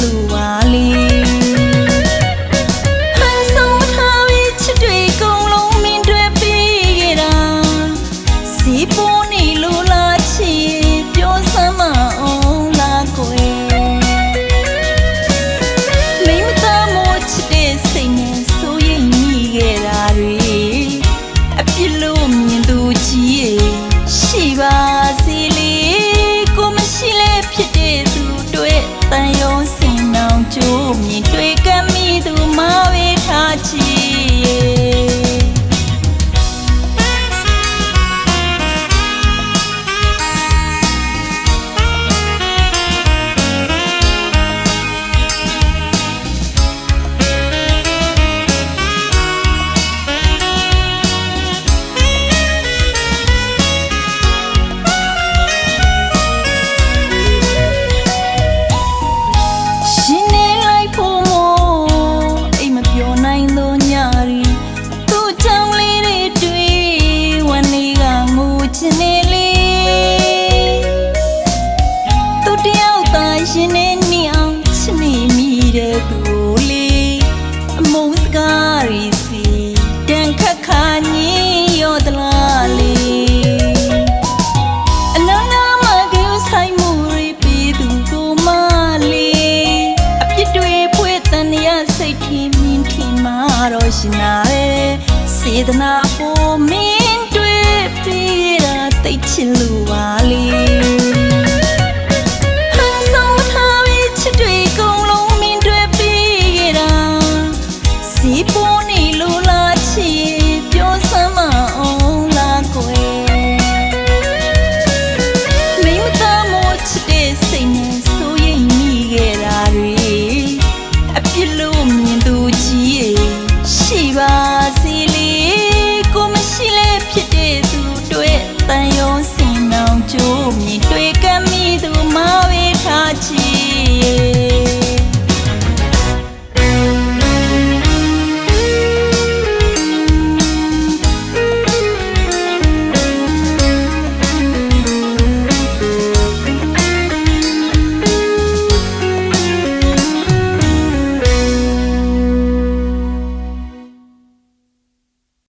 လူပါလေဟန်ဆုံးထားပြီးချစ်တွေကုန်လုံးမင်းတွေပြီးခဲ့တာစီပေါ်နေလို့လားချစ်ပြောစမ်းမအောင်လားကိုမိမသားမို့ချစ်တဲ့စိတ်နဲ့ဆိုရင်မိခဲ့တာတွေအပြစ်လို့မြင်သူကြီးရဲ့ရှိပါစေလေကိုမရှိလဲဖြစ်တဲ့သူတွေတန်ရုံးစင်နောင်ကြိုးမြင်တွေ့ကမိသူမဝေထားချီရှင်နေနေအောင်ချစ်နေမိတဲ့သူလေးအမုန်းစကားရီစီတန်ခတ်ခါညင်းရောတလားလေအနာနာမကယူဆိုင်မှုရီပြီးသူကိုမလေးအပြစ်တွေဖွေးတန်ရစိတ်ထင်းမြင်ထင်မှာတော့ရှင်နာရဲ့စေတနာပေါ်မင်းတွေပြီးတာတိတ်ချစ်လူပါလေ